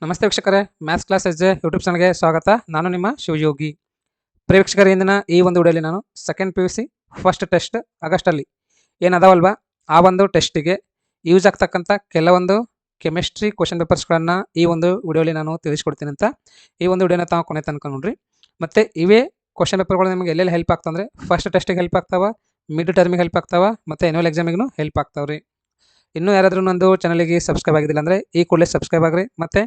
ನಮಸ್ತೆ ವೀಕ್ಷಕರೇ, maths class S J YouTube ಚಾನಲ್ಗೆ ಸ್ವಾಗತ. ನಾನು ನಿಮ್ಮ ಶಿವಯೋಗಿ. ಪ್ರಿಯ ವೀಕ್ಷಕರೇ, ಇಂದಿನ ಈ ಒಂದು ವಿಡಿಯೋಲಿ ನಾನು ಸೆಕೆಂಡ್ PUC ಫಸ್ಟ್ ಟೆಸ್ಟ್ ಆಗಸ್ಟಲ್ಲಿ ಏನದಾವಲ್ವಾ ಆ ಒಂದು ಟೆಸ್ಟಿಗೆ ಯೂಸ್ ಆಗ್ತಕ್ಕಂಥ ಕೆಲವೊಂದು ಕೆಮಿಸ್ಟ್ರಿ ಕ್ವಶನ್ ಪೇಪರ್ಸ್ಗಳನ್ನು ಈ ಒಂದು ವಿಡಿಯೋಲಿ ನಾನು ತಿಳಿಸ್ಕೊಡ್ತೀನಿ ಅಂತ ಈ ಒಂದು ವಿಡಿಯೋನ ತಾವು ಕೊನೆ ತನಕ ನೋಡ್ರಿ. ಮತ್ತು ಇವೇ ಕ್ವಶನ್ ಪೇಪರ್ಗಳು ನಿಮಗೆ ಎಲ್ಲೆಲ್ಲಿ ಹೆಲ್ಪ್ ಆಗ್ತಂದ್ರೆ ಫಸ್ಟ್ ಟೆಸ್ಟಿಗೆ ಹೆಲ್ಪ್ ಆಗ್ತಾವ, ಮಿಡ್ ಟರ್ಮಿಗೆ ಹೆಲ್ಪ್ ಆಗ್ತಾವ, ಮತ್ತು ಆ್ಯನ್ಯುವಲ್ ಎಕ್ಸಾಮಿಗೂ ಹೆಲ್ಪ್ ಆಗ್ತಾವ್ರಿ. ಇನ್ನೂ ಯಾರಾದರೂ ನಂದು ಚಾನಲಿಗೆ ಸಬ್ಸ್ಕ್ರೈಬ್ ಆಗಿದ್ದಿಲ್ಲ ಅಂದರೆ ಈ ಕೂಡಲೇ ಸಬ್ಸ್ಕ್ರೈಬ್ ಆಗ್ರಿ. ಮತ್ತು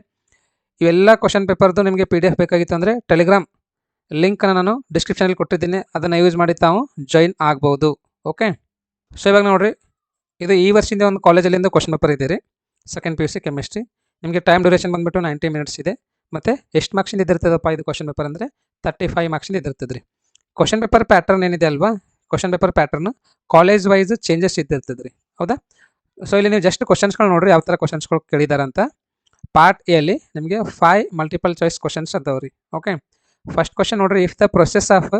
ಇವೆಲ್ಲ ಕ್ವಶನ್ ಪೇಪರ್ದು ನಿಮಗೆ PDF ಬೇಕಾಗಿತ್ತು ಅಂದರೆ ಟೆಲಿಗ್ರಾಮ್ ಲಿಂಕನ್ನು ನಾನು ಡಿಸ್ಕ್ರಿಪ್ಷನಲ್ಲಿ ಕೊಟ್ಟಿದ್ದೀನಿ, ಅದನ್ನು ಯೂಸ್ ಮಾಡಿ ತಾವು ಜಾಯಿನ್ ಆಗ್ಬೋದು. ಓಕೆ, ಸೊ ಇವಾಗ ನೋಡಿರಿ, ಇದು ಈ ವರ್ಷದಿಂದ ಒಂದು ಕಾಲೇಜಲ್ಲಿಂದ ಕ್ವಶನ್ ಪೇಪರ್ ಇದೆ ರೀ, ಸೆಕೆಂಡ್ PUC ಕೆಮಿಸ್ಟ್ರಿ. ನಿಮಗೆ ಟೈಮ್ ಡ್ಯೂರೇಷನ್ ಬಂದುಬಿಟ್ಟು 90 ಮಿನಿಟ್ಸ್ ಇದೆ. ಮತ್ತು ಎಷ್ಟು ಮಾರ್ಕ್ಸಿಂದ ಇದಿರ್ತದಪ್ಪ ಇದು ಕ್ವಶನ್ ಪೇಪರ್ ಅಂದರೆ 35 ಮಾರ್ಕ್ಸಿಂದ ಇದಿರ್ತದೆ ರೀ. ಕ್ವಶನ್ ಪೇಪರ್ ಪ್ಯಾಟರ್ನ್ ಏನಿದೆ ಅಲ್ವಾ, question paper pattern college wise changes ಇದ್ದಿರ್ತದೆ ರೀ, ಹೌದಾ? ಸೊ ಇಲ್ಲಿ ನೀವು ಜಸ್ಟ್ ಕ್ವಶನ್ಸ್ಗಳು ನೋಡಿರಿ, ಯಾವ ಥರ ಕ್ವಶನ್ಸ್ಗಳು ಕೇಳಿದಾರಂತ. ಪಾರ್ಟ್ ಎ ಅಲ್ಲಿ ನಿಮಗೆ 5 ಮಲ್ಟಿಪಲ್ ಚಾಯ್ಸ್ ಕ್ವಶನ್ಸ್ ಅದಾವ್ರಿ. ಓಕೆ, ಫಸ್ಟ್ ಕ್ವಶನ್ ನೋಡ್ರಿ, if the process of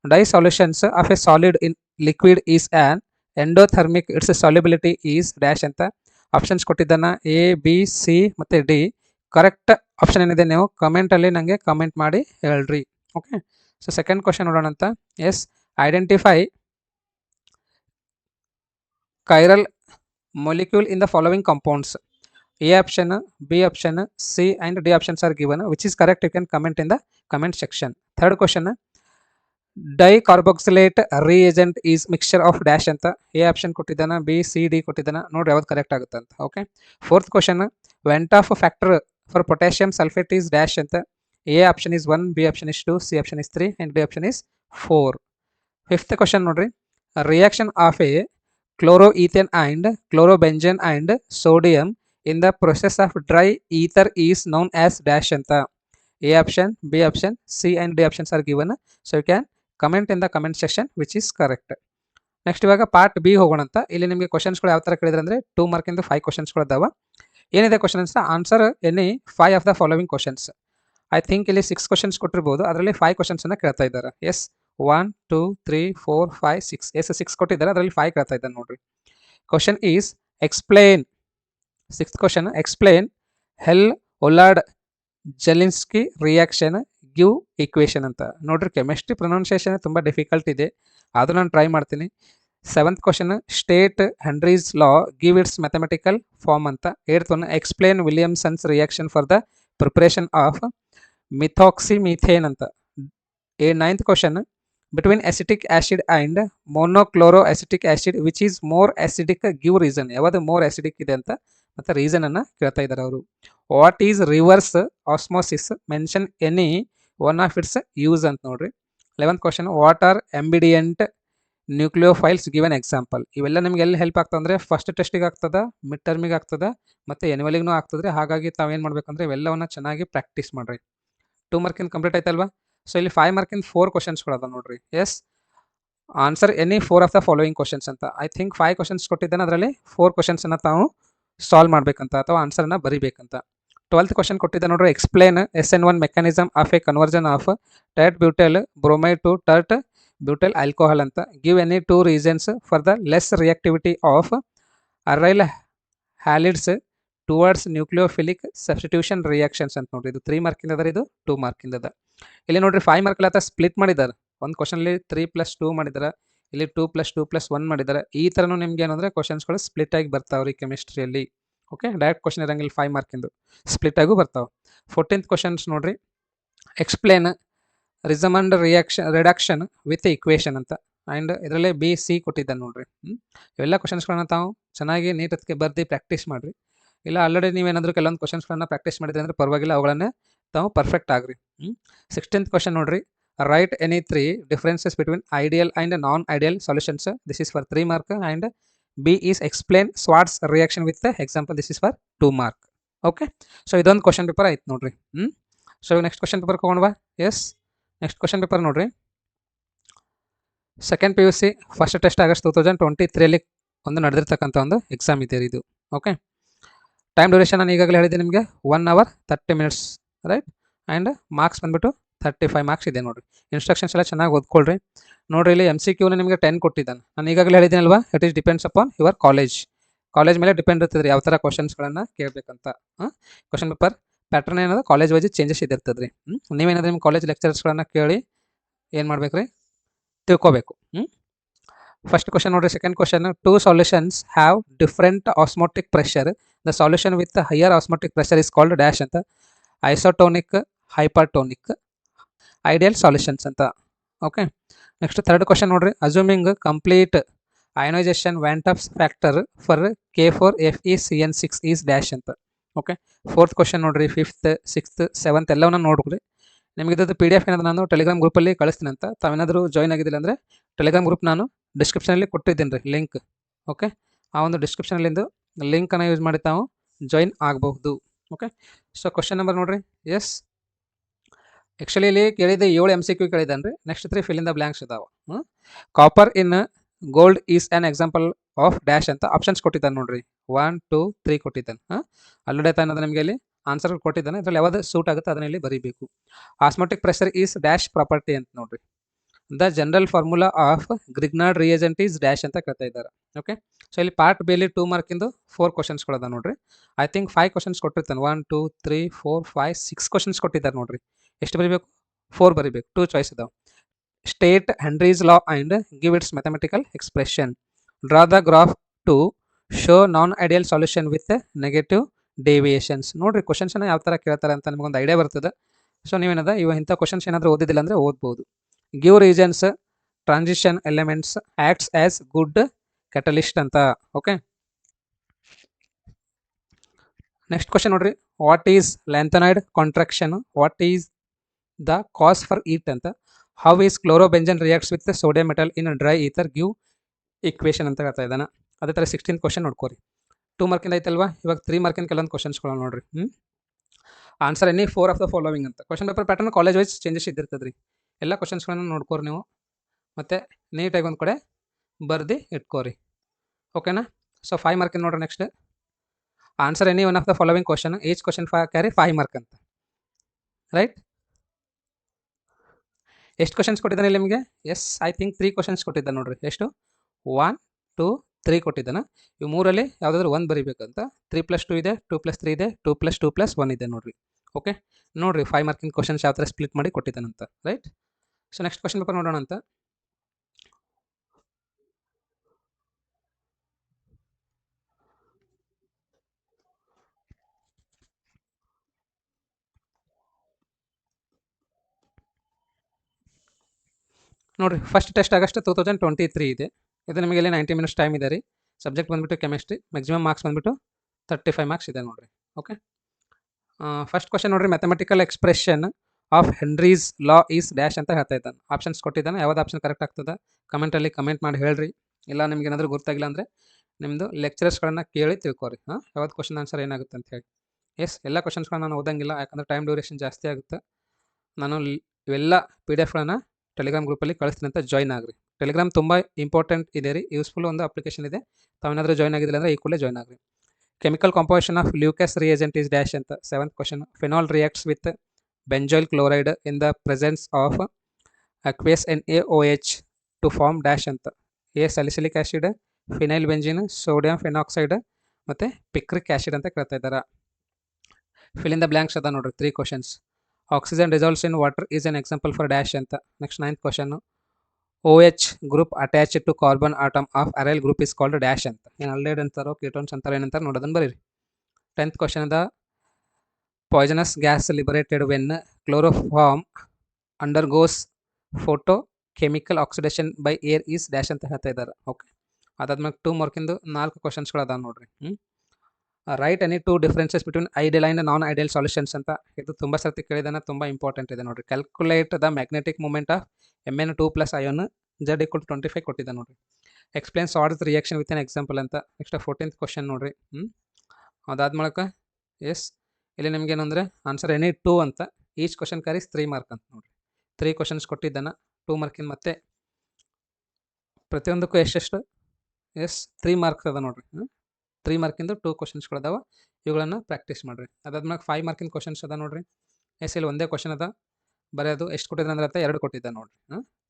dissolutions of a solid in liquid is an endothermic its solubility is dash ಅಂತ ಆಪ್ಷನ್ಸ್ ಕೊಟ್ಟಿದ್ದಾನ. A, B, C ಮತ್ತು D. ಕರೆಕ್ಟ್ ಆಪ್ಷನ್ ಏನಿದೆ ನೀವು ಕಮೆಂಟಲ್ಲಿ ನನಗೆ ಕಮೆಂಟ್ ಮಾಡಿ ಹೇಳ್ರಿ. ಓಕೆ, ಸೊ ಸೆಕೆಂಡ್ ಕ್ವಶನ್ ನೋಡೋಣ ಅಂತ. Yes, identify chiral molecule in the following compounds. A option, B option, C and D options are given. Which is correct? You can comment in the comment section. Third question, dicarboxylate reagent is mixture of dash ಅಂತ A option ಕೊಟ್ಟಿದ್ದಾನ, B, C, D ಕೊಟ್ಟಿದ್ದಾನ. ನೋಡಿ ಯಾವ್ದು correct ಆಗುತ್ತೆ ಅಂತ. Okay, fourth question, vent of factor for potassium sulphate is dash ಅಂತ A option is 1, B option is 2, C option is 3 and D option is 4. Fifth question ನೋಡ್ರಿ, reaction of a chloroethane and chlorobenzene and sodium in the process of dry ether is known as dash anta. A option, B option, C and D options are given. So you can comment in the comment section which is correct. Next ಇವಾಗ part B ಹೋಗೋಣ ಅಂತ. ಇಲ್ಲಿ ನಿಮಗೆ ಕ್ವಶನ್ಸ್ಗಳು ಯಾವ ಥರ ಕೇಳಿದ್ರೆ ಅಂದರೆ 2 ಮಾರ್ಕಿಂದ 5 ಕ್ವಶನ್ಸ್ಗಳು ಅದಾವ. ಏನಿದೆ questions, answer any 5 of the following questions. I think ಇಲ್ಲಿ 6 ಕ್ವಶನ್ಸ್ ಕೊಟ್ಟಿರ್ಬೋದು, ಅದರಲ್ಲಿ 5 ಕ್ವಶನ್ಸನ್ನು ಕೇಳ್ತಾ ಇದ್ದಾರೆ. ಎಸ್, 1, 2, 3, 4, 5, 6. ಎಸ್, 6 ಕೊಟ್ಟಿದ್ದಾರೆ, ಅದರಲ್ಲಿ 5 ಕೇಳ್ತಾ ಇದ್ದಾನೆ ನೋಡ್ರಿ. Question is explain. Sixth question, explain Hell Volhard Zelinsky reaction give equation ಅಂತ. ನೋಡ್ರಿ, ಕೆಮಿಸ್ಟ್ರಿ ಪ್ರೊನೌನ್ಸಿಯೇಷನ್ ತುಂಬ ಡಿಫಿಕಲ್ಟ್ ಇದೆ, ಆದರೂ ನಾನು ಟ್ರೈ ಮಾಡ್ತೀನಿ. Seventh question, state Henry's law give its mathematical form ಅಂತ. Eighth one, explain Williamson's reaction for the preparation of methoxymethane ಅಂತ. Ninth question, between acetic acid and monochloroacetic acid which is more acidic give reason. ಯಾವುದು more acidic ಇದೆ ಅಂತ ಮತ್ತು reason ಅನ್ನು ಕೇಳ್ತಾ ಇದ್ದಾರೆ ಅವರು. What is reverse osmosis, mention any one of its use ಅಂತ ನೋಡ್ರಿ. 11th question, what are ambidentate nucleophiles give an example. ಇವೆಲ್ಲ ನಿಮ್ಗೆ ಎಲ್ಲಿ ಹೆಲ್ಪ್ ಆಗ್ತದೆ ಅಂದರೆ ಫಸ್ಟ್ ಟೆಸ್ಟಿಗೆ ಆಗ್ತದ, ಮಿಡ್ ಟರ್ಮಿಗೆ ಆಗ್ತದ ಮತ್ತು ಎನ್ಯುವಲಿಗೂ ಆಗ್ತದೆ. ಹಾಗಾಗಿ ತಾವೇನು ಮಾಡ್ಬೇಕಂದ್ರೆ ಇವೆಲ್ಲವನ್ನ ಚೆನ್ನಾಗಿ ಪ್ರಾಕ್ಟೀಸ್ ಮಾಡ್ರಿ. 2 ಮಾರ್ಕಿಂದ ಕಂಪ್ಲೀಟ್ ಆಯ್ತಲ್ವಾ? ಸೊ ಇಲ್ಲಿ 5 ಮಾರ್ಕಿಂದ 4 ಕ್ವಶನ್ಸ್ಗಳು ಅದ ನೋಡ್ರಿ. Yes, answer any 4 of the following questions ಅಂತ. ಐ ಥಿಂಕ್ 5 ಕ್ವಶನ್ಸ್ ಕೊಟ್ಟಿದ್ದಾನೆ, ಅದರಲ್ಲಿ 4 ಕ್ವಶನ್ಸನ್ನು ತಾವು ಸಾಲ್ವ್ ಮಾಡಬೇಕಂತ ಅಥವಾ ಆನ್ಸರನ್ನು ಬರೀಬೇಕಂತ. 12th ಕ್ವಶನ್ ಕೊಟ್ಟಿದ್ದ ನೋಡ್ರಿ, explain SN1 mechanism of a conversion of tert butyl bromide to tert butyl alcohol ಅಂತ. Give any 2 reasons for the less reactivity of aryl halides towards nucleophilic substitution reactions ಅಂತ ನೋಡ್ರಿ. ಇದು 3 ಮಾರ್ಕಿಂದ ಅದ, ಇದು 2 ಮಾರ್ಕಿಂದ ಅದ. ಇಲ್ಲಿ ನೋಡ್ರಿ 5 ಮಾರ್ಕ್ ಎಲ್ಲ ಸ್ಪ್ಲಿಟ್ ಮಾಡಿದ್ದಾರೆ. ಒಂದು ಕ್ವಶನಲ್ಲಿ 3+2 ಮಾಡಿದ್ದಾರೆ, ಇಲ್ಲಿ 2+2+1 ಮಾಡಿದ್ದಾರೆ. ಈ ಥರನೂ ನಿಮ್ಗೆ ಏನಂದರೆ ಕ್ವಶನ್ಸ್ಗಳು ಸ್ಪ್ಲಿಟ್ ಆಗಿ ಬರ್ತಾವ್ರಿ ಕೆಮಿಸ್ಟ್ರಿಯಲ್ಲಿ. ಓಕೆ, ಡೈರೆಕ್ಟ್ ಕ್ವಶನ್ ಇರಂಗಿಲ್ಲ, 5 ಮಾರ್ಕಿಂದು ಸ್ಪ್ಲಿಟ್ ಆಗು ಬರ್ತಾವೆ. 14th ಕ್ವಶನ್ಸ್ ನೋಡ್ರಿ, ಎಕ್ಸ್ಪ್ಲೇನ್ ರಿಸಮಂಡ್ ರಿಡಕ್ಷನ್ ವಿತ್ ಇಕ್ವೇಷನ್ ಅಂತ. ಆ್ಯಂಡ್ ಇದರಲ್ಲೇ B, C ಕೊಟ್ಟಿದ್ದಾನೆ ನೋಡ್ರಿ. ಇವೆಲ್ಲ ಕ್ವಶನ್ಸ್ಗಳನ್ನ ತಾವು ಚೆನ್ನಾಗಿ ನೀಟಕ್ಕೆ ಬರ್ದು ಪ್ರಾಕ್ಟೀಸ್ ಮಾಡಿರಿ. ಇಲ್ಲ ಆಲ್ರೆಡಿ ನೀವೇನಾದರೂ ಕೆಲವೊಂದು ಕ್ವಶನ್ಸ್ಗಳನ್ನ ಪ್ರಾಕ್ಟೀಸ್ ಮಾಡಿದ್ರೆ ಅಂದರೆ ಪರವಾಗಿಲ್ಲ, ಅವುಗಳನ್ನೇ ತಾವು ಪರ್ಫೆಕ್ಟ್ ಆಗ್ರಿ. 16th ಕ್ವಶನ್ ನೋಡ್ರಿ, write any 3 differences between ideal and non ideal solutions. This is for 3 mark. And B is explain Swarts reaction with example. This is for 2 mark. Okay, so ಇದೊಂದು question paper ಆಯ್ತು ನೋಡ್ರಿ. So next question paper ಹೋಗೋಣವಾ? Yes, next question paper ನೋಡ್ರಿ, second PUC first test August 2023 ಒಂದು ನಡೆದಿರ್ತಕ್ಕಂಥ ಒಂದು exam ಇದೆ ಇದು. ಓಕೆ, ಟೈಮ್ ಡ್ಯೂರೇಷನ್ ನಾನು ಈಗಾಗಲೇ ಹೇಳಿದೆ ನಿಮಗೆ 1 hour 30 minutes, right. And marks ಬಂದುಬಿಟ್ಟು 35 ಮಾರ್ಕ್ಸ್ ಇದೆ ನೋಡಿರಿ. ಇನ್ಸ್ಟ್ರಕ್ಷನ್ಸ್ ಎಲ್ಲ ಚೆನ್ನಾಗಿ ಓದ್ಕೊಳ್ರಿ. ನೋಡಿರಿ, ಇಲ್ಲಿ MCQನ ನಿಮಗೆ 10 ಕೊಟ್ಟಿದ್ದಾನೆ. ನಾನು ಈಗಾಗಲೇ ಹೇಳಿದ್ದೀನಲ್ವಾ, it is depends upon your college ಮೇಲೆ ಡಿಪೆಂಡ್ ಇರ್ತದೆ ಯಾವ ಥರ ಕ್ವಶನ್ಸ್ಗಳನ್ನು ಕೇಳಬೇಕಂತ. ಕ್ವಶನ್ ಪೇಪರ್ ಪ್ಯಾಟರ್ನ್ ಏನದ ಕಾಲೇಜ್ ವೈಸ್ ಚೇಂಜಸ್ ಇದ್ದಿರ್ತದೆ ರೀ. ನೀವೇನಾದ್ರೂ ನಿಮ್ಮ ಕಾಲೇಜ್ ಲೆಕ್ಚರ್ಸ್ಗಳನ್ನ ಕೇಳಿ ಏನು ಮಾಡ್ಬೇಕು ರೀ, ತಿಳ್ಕೊಬೇಕು. ಫಸ್ಟ್ ಕ್ವಶನ್ ನೋಡ್ರಿ. Second question, two solutions have different osmotic pressure. The solution with higher osmotic pressure is called dash ಅಂತ. ಐಸೋಟೋನಿಕ್, ಹೈಪರ್ಟೋನಿಕ್, ಐಡಿಯಲ್ ಸೊಲ್ಯೂಷನ್ಸ್ ಅಂತ. ಓಕೆ. ನೆಕ್ಸ್ಟ್ ಥರ್ಡ್ ಕ್ವಶನ್ ನೋಡ್ರಿ. Assuming complete ionization van't Hoff's factor for K4FeCN6 is dash ಅಂತ. Okay. Fourth question ನೋಡ್ರಿ. Fifth, sixth, seventh ಎಲ್ಲವನ್ನ ನೋಡ್ರಿ. ನಿಮಗೆ ಇದ್ದು PDF ಏನಾದ್ರು ನಾನು ಟೆಲಿಗ್ರಾಮ್ ಗ್ರೂಪಲ್ಲಿ ಕಳಿಸ್ತೀನಿ ಅಂತ. ತಾವೇನಾದರೂ ಜಾಯ್ನ್ ಆಗಿದ್ದಿಲ್ಲ ಅಂದರೆ ಟೆಲಿಗ್ರಾಮ್ ಗ್ರೂಪ್ ನಾನು ಡಿಸ್ಕ್ರಿಪ್ಷನಲ್ಲಿ ಕೊಟ್ಟಿದ್ದೀನಿ ರೀ ಲಿಂಕ್. ಓಕೆ. ಆ ಒಂದು ಡಿಸ್ಕ್ರಿಪ್ಷನಲ್ಲಿಂದು ಲಿಂಕನ್ನು ಯೂಸ್ ಮಾಡಿ ತಾವು ಜಾಯ್ನ್ ಆಗಬಹುದು. ಓಕೆ. ಸೊ ಕ್ವಶನ್ ನಂಬರ್ ನೋಡ್ರಿ. ಎಸ್, ಆ್ಯಕ್ಚುಲಿ ಇಲ್ಲಿ ಕೇಳಿದೆ 7 MCQ ಕೇಳಿದ್ದಾನೆ ರೀ. Next 3 fill in the blanks ಇದಾವೆ. Copper in gold is an example of dash ಅಂತ ಆಪ್ಷನ್ಸ್ ಕೊಟ್ಟಿದ್ದಾನೆ ನೋಡ್ರಿ. 1, 2, 3 ಕೊಟ್ಟಿದ್ದಾನೆ. ಆಲ್ರೆಡಿ ಆಯ್ತು ಅನ್ನೋದು ನಿಮಗೆ ಇಲ್ಲಿ ಆನ್ಸರ್ ಕೊಟ್ಟಿದ್ದಾನೆ. ಇದರಲ್ಲಿ ಯಾವ್ದು ಸೂಟ್ ಆಗುತ್ತೆ ಅದನ್ನ ಇಲ್ಲಿ ಬರೀಬೇಕು. Osmotic pressure is dash property ಅಂತ ನೋಡ್ರಿ. The general formula of Grignard reagent is dash ಅಂತ ಕೇಳ್ತಾ ಇದ್ದಾರೆ. ಓಕೆ. ಸೊ ಇಲ್ಲಿ ಪಾರ್ಟ್ ಬೇಲಿ 2 ಮಾರ್ಕಿಂದು 4 ಕ್ವಶನ್ಸ್ಗಳದ ನೋಡ್ರಿ. ಐ ಥಿಂಕ್ 5 ಕ್ವಶನ್ಸ್ ಕೊಟ್ಟಿರ್ತಾನೆ. 1, 2, 3, 4, 5, 6 ಕ್ವಶನ್ಸ್ ಕೊಟ್ಟಿದ್ದಾರೆ ನೋಡ್ರಿ. ಎಷ್ಟು ಬರೀಬೇಕು? 4 ಬರೀಬೇಕು. 2 ಚಾಯ್ಸ್ ಇದಾವೆ. State Henry's law and give its mathematical expression. Draw the graph to show non ideal solution with negative deviations. ನೋಡ್ರಿ ಕ್ವಶನ್ಸ್ನ ಯಾವ ಥರ ಕೇಳ್ತಾರೆ ಅಂತ ನಿಮಗೊಂದು ಐಡಿಯಾ ಬರ್ತದೆ. ಸೊ ನೀವೇನದ ಇಂಥ ಕ್ವಶನ್ಸ್ ಏನಾದರೂ ಓದಿದಿಲ್ಲ ಅಂದರೆ ಓದ್ಬೋದು. Give reasons transition elements acts as good catalyst ಅಂತ. ಓಕೆ. ನೆಕ್ಸ್ಟ್ ಕ್ವಶನ್ ನೋಡ್ರಿ. What is lanthanide contraction? What is the cause for it ಅಂತ. How is chlorobenzene reacts with sodium metal in dry ether? Give equation ಅಂತ ಹೇಳ್ತಾ ಇದ್ದಾನೆ. ಅದೇ ಥರ 16th question ನೋಡ್ಕೋರಿ. 2 ಮಾರ್ಕಿಂದ ಐತಲ್ವಾ. ಇವಾಗ 3 ಮಾರ್ಕಿನ ಕೆಲವೊಂದು ಕ್ವಶನ್ಸ್ಗಳು ನೋಡ್ರಿ. Answer any 4 of the following ಅಂತ. Question paper pattern college wise changes ಇದ್ದಿರ್ತದೆ ರೀ. ಎಲ್ಲ ಕ್ವಶನ್ಸ್ಗಳನ್ನು ನೋಡ್ಕೋರಿ ನೀವು, ಮತ್ತು ನೀಟಾಗಿ ಒಂದು ಕಡೆ ಬರ್ದು ಇಟ್ಕೋರಿ. ಓಕೆನಾ. ಸೊ 5 ಮಾರ್ಕಿನ ನೋಡ್ರಿ. Next answer any one of the following question. Each question carry 5 mark ಅಂತ. ರೈಟ್. ಎಷ್ಟು ಕ್ವಶನ್ಸ್ ಕೊಟ್ಟಿದ್ದಾನೆ ಇಲ್ಲಿ ನಿಮಗೆ? ಎಸ್, ಐ ಥಿಂಕ್ 3 ಕ್ವಶನ್ಸ್ ಕೊಟ್ಟಿದ್ದಾನೆ ನೋಡ್ರಿ. ಎಷ್ಟು? 1, 2, 3 ಕೊಟ್ಟಿದ್ದಾನೆ. ಇವು 3ರಲ್ಲಿ ಯಾವುದಾದ್ರೂ 1 ಬರೀಬೇಕಂತ. 3 + 2 ಇದೆ, 2 + 3 ಇದೆ, 2 + 2 + 1 ಇದೆ ನೋಡ್ರಿ. ಓಕೆ. ನೋಡ್ರಿ 5 ಮಾರ್ಕಿನ ಕ್ವಶನ್ಸ್ ಯಾವ ಥರ ಸ್ಪ್ಲಿಟ್ ಮಾಡಿ ಕೊಟ್ಟಿದ್ದಾನಂತ. Right. So next question paper ನೋಡೋಣ ಅಂತ. ನೋಡ್ರಿ, ಫಸ್ಟ್ ಟೆಸ್ಟ್ ಆಗಸ್ಟ್ 2023 ಇದೆ. ಇದು ನಿಮಗೆ ಇಲ್ಲಿ 90 ಮಿನಿಟ್ಸ್ ಟೈಮ್ ಇದೆ ರೀ. ಸಬ್ಜೆಕ್ಟ್ ಬಂದುಬಿಟ್ಟು ಕೆಮಿಸ್ಟ್ರಿ. ಮ್ಯಾಕ್ಸಿಮಮ್ ಮಾರ್ಕ್ಸ್ ಬಂದುಬಿಟ್ಟು 35 ಮಾರ್ಕ್ಸ್ ಇದೆ ನೋಡ್ರಿ. ಓಕೆ. ಫಸ್ಟ್ ಕ್ವಶನ್ ನೋಡ್ರಿ. Mathematical expression of Henry's law is dash ಅಂತ ಹೇಳ್ತಾ ಇದ್ದಾನೆ. ಆಪ್ಷನ್ಸ್ ಕೊಟ್ಟಿದ್ದಾನೆ. ಯಾವ್ದು ಆಪ್ಷನ್ ಕರೆಕ್ಟ್ ಆಗ್ತದೆ ಕಮೆಂಟಲ್ಲಿ ಕಮೆಂಟ್ ಮಾಡಿ ಹೇಳ್ರಿ. ಇಲ್ಲ ನಿಮ್ಗೆ ಏನಾದರೂ ಗೊತ್ತಾಗಿಲ್ಲ ಅಂದರೆ ನಿಮ್ಮದು ಲೆಕ್ಚರರ್ಸ್ಗಳನ್ನ ಕೇಳಿ ತಿಳ್ಕೊರಿ. ಯಾವ್ದು ಕ್ವಶನ್ ಆನ್ಸರ್ ಏನಾಗುತ್ತೆ ಅಂತ ಹೇಳಿ. ಎಸ್, ಎಲ್ಲ ಕ್ವಶನ್ಸ್ಗಳನ್ನ ನಾನು ಓದಂಗಿಲ್ಲ, ಯಾಕಂದರೆ ಟೈಮ್ ಡ್ಯೂರೇಷನ್ ಜಾಸ್ತಿ ಆಗುತ್ತೆ. ನಾನು ಇವೆಲ್ಲ PDF ಟೆಲಿಗ್ರಾಮ್ ಗ್ರೂಪಲ್ಲಿ ಕಳಿಸ್ತೀನಿ ಅಂತ ಜಾಯ್ನ್ ಆಗ್ರಿ. ಟೆಲಿಗ್ರಾಮ್ ತುಂಬ ಇಂಪಾರ್ಟೆಂಟ್ ಇದೆ ರೀ. ಯೂಸ್ಫುಲ್ ಒಂದು ಅಪ್ಲಿಕೇಶನ್ ಇದೆ. ತಾವೇನಾದರೂ ಜಾಯ್ನ್ ಆಗಿದ್ದಿಲ್ಲ ಅಂದರೆ ಈ ಕೂಡಲೇ ಜಾಯ್ನ್ ಆಗ್ರಿ. Chemical composition of Lucas reagent is dash ಅಂತ. 7th question. Phenol reacts with benzoyl chloride in the presence of aqueous NaOH to form dash ಅಂತ. A salicylic acid, phenyl benzene, sodium phenoxide ಮತ್ತು picric acid ಅಂತ ಕೇಳ್ತಾ ಇದ್ದಾರೆ. Fill in the blanks ಅದ ನೋಡ್ರಿ. 3 questions. Oxygen dissolves in water is an example for dash ಅಂತ. Next 9th question. OH group attached to carbon atom of aryl group is called dash ಅಂತ. ಏನು ಅಲ್ಡೈಡ್ ಅಂತಾರೋ ketones ಅಂತಾರೋ ಏನಂತಾರೆ ನೋಡೋದನ್ನು ಬರೀರಿ. 10th ಕ್ವಶನ್ ಅದ. Poisonous gas liberated when chloroform undergoes photo chemical oxidation by air is dash ಅಂತ ಹೇಳ್ತಾ ಇದ್ದಾರೆ. Okay. ಅದಾದ್ಮೇಲೆ 2 ಮಾರ್ಕಿಂದು 4 ಕ್ವಶನ್ಸ್ಗಳು ಅದಾವ ನೋಡ್ರಿ. Write any 2 differences between ideal and non ideal solutions ಅಂತ. ಇದು ತುಂಬ ಸರ್ತಿ ಕೇಳಿದಾನೆ, ತುಂಬ ಇಂಪಾರ್ಟೆಂಟ್ ಇದೆ ನೋಡ್ರಿ. Calculate the magnetic moment of Mn2+ ion Z = 25 ಕೊಟ್ಟಿದ್ದ ನೋಡ್ರಿ. Explain sort reaction with an example ಅಂತ. ನೆಕ್ಸ್ಟ್ 14th ಕ್ವಶನ್ ನೋಡ್ರಿ. ಅದಾದ್ಮೇಲೆ ಎಸ್, ಇಲ್ಲಿ ನಿಮ್ಗೆ ಏನಂದರೆ ಆನ್ಸರ್ ಎನಿ 2 ಅಂತ. ಈಚ್ ಕ್ವಶನ್ ಕ್ಯಾರೀಸ್ 3 ಮಾರ್ಕ್ ಅಂತ ನೋಡ್ರಿ. 3 ಕ್ವಶನ್ಸ್ ಕೊಟ್ಟಿದ್ದಾನೆ. 2 ಮಾರ್ಕಿನ ಮತ್ತೆ ಪ್ರತಿಯೊಂದಕ್ಕೂ ಎಷ್ಟೆಷ್ಟು? ಎಸ್, 3 ಮಾರ್ಕ್ಸ್ ಅದ ನೋಡ್ರಿ. 3 ಮಾರ್ಕಿಂದು 2 ಕ್ವಶನ್ಸ್ಗಳದಾವ. ಇವುಗಳನ್ನು ಪ್ರಾಕ್ಟೀಸ್ ಮಾಡಿರಿ. ಅದಾದ್ಮೇಲೆ 5 ಮಾರ್ಕಿನ ಕ್ವಶನ್ಸ್ ಅದ ನೋಡ್ರಿ. ಎಸ್, ಇಲ್ಲಿ ಒಂದೇ ಕ್ವಶನ್ ಅದ ಬರೆಯೋದು. ಎಷ್ಟು ಕೊಟ್ಟಿದ್ದಾನೆ ಅಂದ್ರೆ 2 ಕೊಟ್ಟಿದ್ದ ನೋಡ್ರಿ.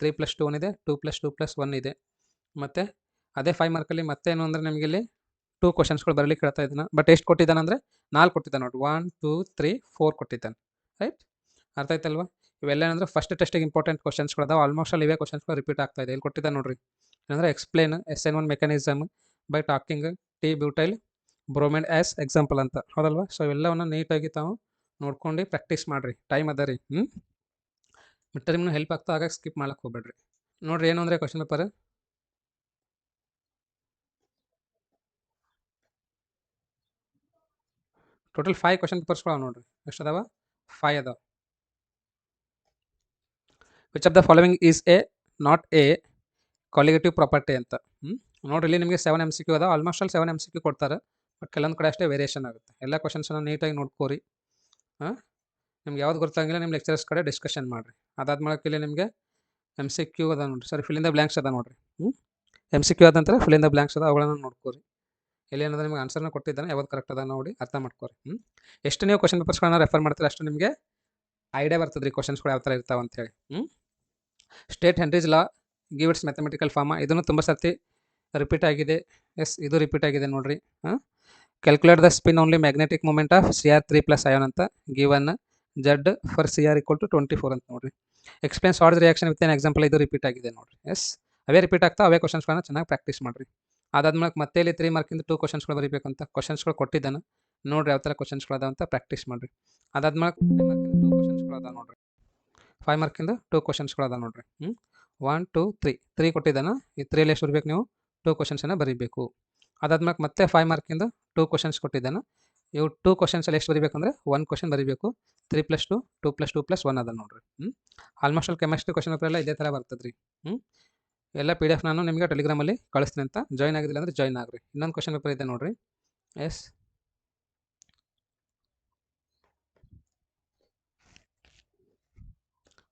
3 + 2 1 ಇದೆ, 2 + 2 + 1 ಇದೆ. ಮತ್ತು ಅದೇ 5 ಮಾರ್ಕಲ್ಲಿ ಮತ್ತೇನು ಅಂದರೆ ನಿಮಗೆ ಇಲ್ಲಿ 2 ಕ್ವಶನ್ಸ್ಗಳು ಬರಲಿಕ್ಕೆ ಹೇಳ್ತಾ ಇದ್ದಾನೆ. ಬಟ್ ಎಷ್ಟು ಕೊಟ್ಟಿದ್ದಾನೆ ಅಂದರೆ 4 ಕೊಟ್ಟಿದ್ದಾನೆ ನೋಡಿ. 1 2 3 4 ಕೊಟ್ಟಿದ್ದಾನೆ. ರೈಟ್, ಅರ್ಥ ಆಯ್ತಲ್ವಾ? ಇವೆಲ್ಲ ಏನಂದ್ರೆ ಫಸ್ಟ್ ಟೆಸ್ಟಿಗೆ ಇಂಪಾರ್ಟೆಂಟ್ ಕ್ವಶನ್ಸ್ಗಳು ಅದಾವೆ. ಆಲ್ಮೋಸ್ಟ್ ಅಲ್ಲಿ ಇವೇ ಕ್ವಶನ್ಸ್ಗಳು ರಿಪೀಟ್ ಆಗ್ತಾ ಇದೆ. ಇಲ್ಲಿ ಕೊಟ್ಟಿದ್ದಾನೆ ನೋಡ್ರಿ, ಏನಂದ್ರೆ explain SN1 mechanism by talking T butyl bromide as example ಅಂತ, ಹೌದಲ್ವಾ? ಸೊ ಇವೆಲ್ಲವನ್ನ ನೀಟಾಗಿ ತಾವು ನೋಡ್ಕೊಂಡು ಪ್ರಾಕ್ಟೀಸ್ ಮಾಡಿರಿ. ಟೈಮ್ ಅದ ರೀ. ಮಿಡ್ ಟರ್ಮ್ನು ಹೆಲ್ಪ್ ಆಗ್ತಾ, ಹಾಗಾಗಿ ಸ್ಕಿಪ್ ಮಾಡಕ್ಕೆ ಹೋಗ್ಬೇಡ್ರಿ. ನೋಡ್ರಿ ಏನು ಅಂದರೆ ಕ್ವಶನ್ ಪೇಪರ್ ಟೋಟಲ್ 5 ಕ್ವಶನ್ ಪೇಪರ್ಸ್ಗಳು ನೋಡ್ರಿ. ಎಷ್ಟು ಅದಾವ? 5 ಅದಾವ. Which of the following is A not A colligative property ಅಂತ. ನೋಡ್ರಿ, ಇಲ್ಲಿ ನಿಮಗೆ 7 MCQ ಅದಾವ. ಆಲ್ಮೋಸ್ಟ್ ಅಲ್ಲಿ 7 MCQ ಕೊಡ್ತಾರೆ, ಬಟ್ ಕೆಲವೊಂದು ಕಡೆ ಅಷ್ಟೇ ವೇರಿಯೇಷನ್ ಆಗುತ್ತೆ. ಎಲ್ಲ ಕ್ವಶನ್ಸನ್ನು ನೀಟಾಗಿ ನೋಡ್ಕೋರಿ. ನಿಮ್ಗೆ ಯಾವ್ದು ಗೊತ್ತಾಗಿಲ್ಲ ನಿಮ್ಮ ಲೆಕ್ಚರರ್ಸ್ ಕಡೆ ಡಿಸ್ಕಷನ್ ಮಾಡಿರಿ. ಅದಾದ್ಮೇಲೆ ಇಲ್ಲಿ ನಿಮಗೆ MCQ ಅದ ನೋಡ್ರಿ, sorry fill in the blanks ಅದ ನೋಡ್ರಿ. MCQ ಆದಂತರ ಫಿಲ್ ಇನ್ ದ ಬ್ಲ್ಯಾಂಕ್ಸ್ ಅದ, ಅವುಗಳನ್ನು ನೋಡ್ಕೋರಿ. ಇಲ್ಲಿ ಏನಂದ್ರೆ ನಿಮ್ಗೆ ಆನ್ಸರ್ನ ಕೊಟ್ಟಿದ್ದಾನೆ, ಯಾವ್ದು ಕರೆಕ್ಟ್ ಅದ ನೋಡಿ ಅರ್ಥ ಮಾಡ್ಕೋರಿ. ಎಷ್ಟು ನೀವು ಕ್ವಶನ್ ಪೇಪರ್ಸ್ಗಳನ್ನ ರೆಫರ್ ಮಾಡ್ತೀರಿ ಅಷ್ಟು ನಿಮಗೆ ಐಡಿಯಾ ಬರ್ತದೆ ರೀ ಕ್ವಶನ್ಸ್ಗಳು ಯಾವ ಥರ ಇರ್ತಾವೆ ಅಂತೇಳಿ. State Henry's law give its mathematical form, ಇದನ್ನು ತುಂಬ ಸರ್ತಿ ರಿಪೀಟ್ ಆಗಿದೆ. ಎಸ್, ಇದು ರಿಪೀಟ್ ಆಗಿದೆ ನೋಡ್ರಿ. Calculate the spin only magnetic moment of CR3 + I1 ಅಂತ ಗಿವನ್ Z ಫಾರ್ CR = 24 ಅಂತ ನೋಡ್ರಿ. Explain short reaction with an example, ಇದು ರಿಪೀಟ್ ಆಗಿದೆ ನೋಡ್ರಿ. ಎಸ್, ಅವೇ ರಿಪೀಟ್ ಆಗ್ತಾ, ಅವೇ ಕ್ವಶನ್ಸ್ಗಳನ್ನ ಚೆನ್ನಾಗಿ ಪ್ರಾಕ್ಟೀಸ್ ಮಾಡಿರಿ. ಅದಾದ್ಮೇಲೆ ಮತ್ತೆ ಇಲ್ಲಿ 3 ಮಾರ್ಕಿಂದ 2 ಕ್ವಶನ್ಸ್ಗಳು ಬರೀಬೇಕು ಅಂತ ಕ್ವಶನ್ಸ್ಗಳು ಕೊಟ್ಟಿದ್ದಾನೆ. ನೋಡ್ರಿ ಯಾವ ಥರ ಕ್ವಶನ್ಸ್ಗಳು ಅದಾವ ಅಂತ ಪ್ರಾಕ್ಟೀಸ್ ಮಾಡಿರಿ. ಅದಾದ್ಮೇಲೆ 5 ಮಾರ್ಕಿಂದ 2 ಕ್ವಶನ್ಸ್ಗಳು ಅದಾವ ನೋಡ್ರಿ. 5 ಮಾರ್ಕಿಂದ 2 ಕ್ವಶನ್ಸ್ಗಳು ಅದಾವ ನೋಡ್ರಿ. 1 2 3 ಕೊಟ್ಟಿದ್ದಾನೆ. ಈ 3 ಎಷ್ಟು ಬರಬೇಕು ನೀವು? 2 ಕ್ವಶನ್ಸನ್ನು ಬರೀಬೇಕು. ಅದಾದ್ಮೇಲೆ ಮತ್ತೆ 5 ಮಾರ್ಕಿಂದ 2 ಕ್ವಶನ್ಸ್ ಕೊಟ್ಟಿದ್ದಾನೆ. ಇವು 2 ಕ್ವಶನ್ಸಲ್ಲಿ ಎಷ್ಟು ಬರೀಬೇಕಂದ್ರೆ 1 ಕ್ವಶನ್ ಬರೀಬೇಕು. 3 + 2 2 + 2 + 1 ಅದ ನೋಡ್ರಿ. ಆಲ್ಮೋಸ್ಟ್ ಅಲ್ಲಿ ಕೆಮಿಸ್ಟ್ರಿ ಕ್ವಶನ್ ಪೇಪರ್ ಎಲ್ಲ ಇದೇ ಥರ ಬರ್ತದೆ ರೀ. ಎಲ್ಲ PDF ನಾನು ನಿಮಗೆ ಟೆಲಿಗ್ರಾಮಲ್ಲಿ ಕಳಿಸ್ತೀನಿ ಅಂತ, ಜಾಯ್ನ್ ಆಗಿದ್ದಿಲ್ಲ ಅಂದರೆ ಜಾಯ್ನ್ ಆಗ್ರಿ. ಇನ್ನೊಂದು ಕ್ವಶನ್ ಪೇಪರ್ ಇದೆ ನೋಡ್ರಿ. ಎಸ್,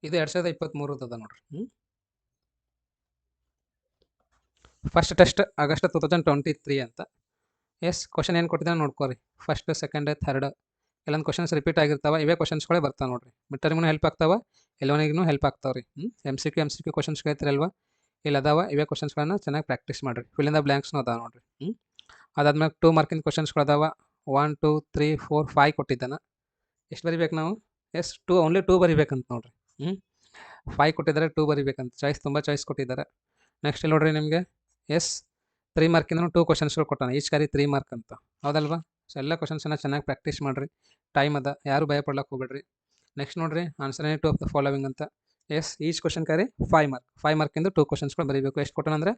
ಇದು 2023 ಅದ ನೋಡ್ರಿ. ಫಸ್ಟ್ ಟೆಸ್ಟ್ ಆಗಸ್ಟ್ 2023 ಅಂತ. ಎಸ್, ಕ್ವಶನ್ ಏನು ಕೊಟ್ಟಿದ್ದಾನೆ ನೋಡ್ಕೋರಿ. ಫಸ್ಟ್, ಸೆಕೆಂಡ್, ಥರ್ಡ್ ಎಲ್ಲೊಂದು ಕ್ವಶನ್ಸ್ ರಿಪೀಟ್ ಆಗಿರ್ತಾವೆ. ಇವೇ ಕ್ವಶನ್ಸ್ಗಳೇ ಬರ್ತಾವೆ ನೋಡ್ರಿ. ಮಿಡ್ ಟರ್ಮ್ಗೂ ಹೆಲ್ಪ್ ಆಗ್ತಾವೆ, ಎಲ್ಲವನಿಗೂ ಹೆಲ್ಪ್ ಆಗ್ತಾವೆ ರೀ. MCQ ಕ್ವಶನ್ಸ್ ಕೇಳ್ತಿರಲ್ವ, ಇಲ್ಲಿ ಅದಾವ. ಇವೇ ಕ್ವಶನ್ಸ್ಗಳನ್ನ ಚೆನ್ನಾಗಿ ಪ್ರಾಕ್ಟೀಸ್ ಮಾಡಿರಿ. ಫಿಲ್ ಇನ್ ದ ಬ್ಲ್ಯಾಂಕ್ಸ್ನೂ ಅದಾವ ನೋಡ್ರಿ. ಅದಾದ್ಮೇಲೆ 2 ಮಾರ್ಕಿನ ಕ್ವಶನ್ಸ್ಗಳು ಅದಾವ. 1 2 3 4 5 ಕೊಟ್ಟಿದ್ದಾನೆ. ಎಷ್ಟು ಬರಿಬೇಕು ನಾವು? ಎಸ್, ಓನ್ಲಿ 2 ಬರಿಬೇಕಂತ ನೋಡ್ರಿ. 5 ಕೊಟ್ಟಿದ್ದಾರೆ, 2 ಬರಿಬೇಕಂತ. ತುಂಬ ಚಾಯ್ಸ್ ಕೊಟ್ಟಿದ್ದಾರೆ. ನೆಕ್ಸ್ಟ್ ಇಲ್ಲಿ ನೋಡ್ರಿ ನಿಮಗೆ ಎಸ್ 3 ಮಾರ್ಕಿಂದ 2 ಕ್ವಶನ್ಸ್ಗಳು ಕೊಟ್ಟಾನೆ. ಈಚ್ ಕ್ಯಾರಿ 3 ಮಾರ್ಕ್ ಅಂತ, ಹೌದಲ್ವಾ? ಸೊ ಎಲ್ಲ ಕ್ವಶನ್ಸನ್ನು ಚೆನ್ನಾಗಿ ಪ್ರಾಕ್ಟೀಸ್ ಮಾಡಿರಿ. ಟೈಮ್ ಅದ, ಯಾರು ಭಯ ಪಡ್ಲಕ್ಕೆ ಹೋಗ್ಬೇಡ್ರಿ. ನೆಕ್ಸ್ಟ್ ನೋಡ್ರಿ, answer any 2 of the following ಅಂತ. Yes, each question carry 5 mark. 5 ಮಾರ್ಕಿಂದ 2 ಕ್ವಶನ್ಸ್ಗಳು ಬರೀಬೇಕು. ಎಷ್ಟು ಕೊಟ್ಟಾನಂದ್ರೆ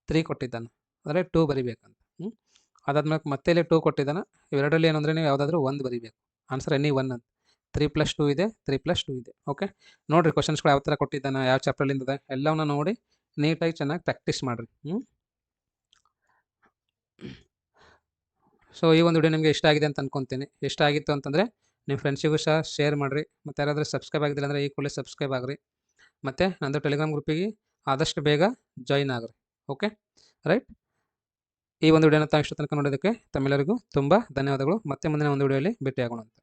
3 ಕೊಟ್ಟಿದ್ದಾನೆ, ಅಂದರೆ 2 ಬರಿಬೇಕಂತ. ಅದಾದ್ಮೇಲೆ ಮತ್ತೆ ಇಲ್ಲಿ 2 ಕೊಟ್ಟಿದ್ದಾನೆ. ಇವೆರಡರಲ್ಲಿ ಏನಂದರೆ ನೀವು ಯಾವುದಾದ್ರೂ 1 ಬರೀಬೇಕು. ಆನ್ಸರ್ ಎನಿ 1 ಅಂತ. 3 + 2 ಇದೆ, 3 + 2 ಇದೆ. ಓಕೆ, ನೋಡಿರಿ ಕ್ವಶನ್ಸ್ಗಳು ಯಾವ ಥರ ಕೊಟ್ಟಿದ್ದಾನೆ, ಯಾವ ಚಾಪ್ಟರ್ಲಿಂದ ಇದೆ ಎಲ್ಲವನ್ನ ನೋಡಿ ನೀಟಾಗಿ ಚೆನ್ನಾಗಿ ಪ್ರಾಕ್ಟೀಸ್ ಮಾಡಿರಿ. ಸೊ ಈ ಒಂದು ವಿಡಿಯೋ ನಿಮಗೆ ಇಷ್ಟ ಆಗಿದೆ ಅಂತ ಅನ್ಕೊತೀನಿ. ಇಷ್ಟ ಆಗಿತ್ತು ಅಂತಂದರೆ ನಿಮ್ಮ ಫ್ರೆಂಡ್ಸಿಗೂ ಸಹ ಶೇರ್ ಮಾಡಿರಿ. ಮತ್ತು ಯಾರಾದರೂ ಸಬ್ಸ್ಕ್ರೈಬ್ ಆಗಿದ್ದಿಲ್ಲ ಅಂದರೆ ಈ ಕೂಡಲೇ ಸಬ್ಸ್ಕ್ರೈಬ್ ಆಗಿರಿ. ಮತ್ತು ನಂದು ಟೆಲಿಗ್ರಾಮ್ ಗ್ರೂಪಿಗೆ ಆದಷ್ಟು ಬೇಗ ಜಾಯಿನ್ ಆಗಿರಿ. Okay, right. ಈ ಒಂದು ವಿಡಿಯೋನ ತಾವು ಇಷ್ಟು ತನಕ ನೋಡೋದಕ್ಕೆ ತಮ್ಮೆಲ್ಲರಿಗೂ ತುಂಬ ಧನ್ಯವಾದಗಳು. ಮತ್ತೆ ಮುಂದಿನ ಒಂದು ವಿಡಿಯೋಲಿ ಭೇಟಿಯಾಗೋಣ ಅಂತ.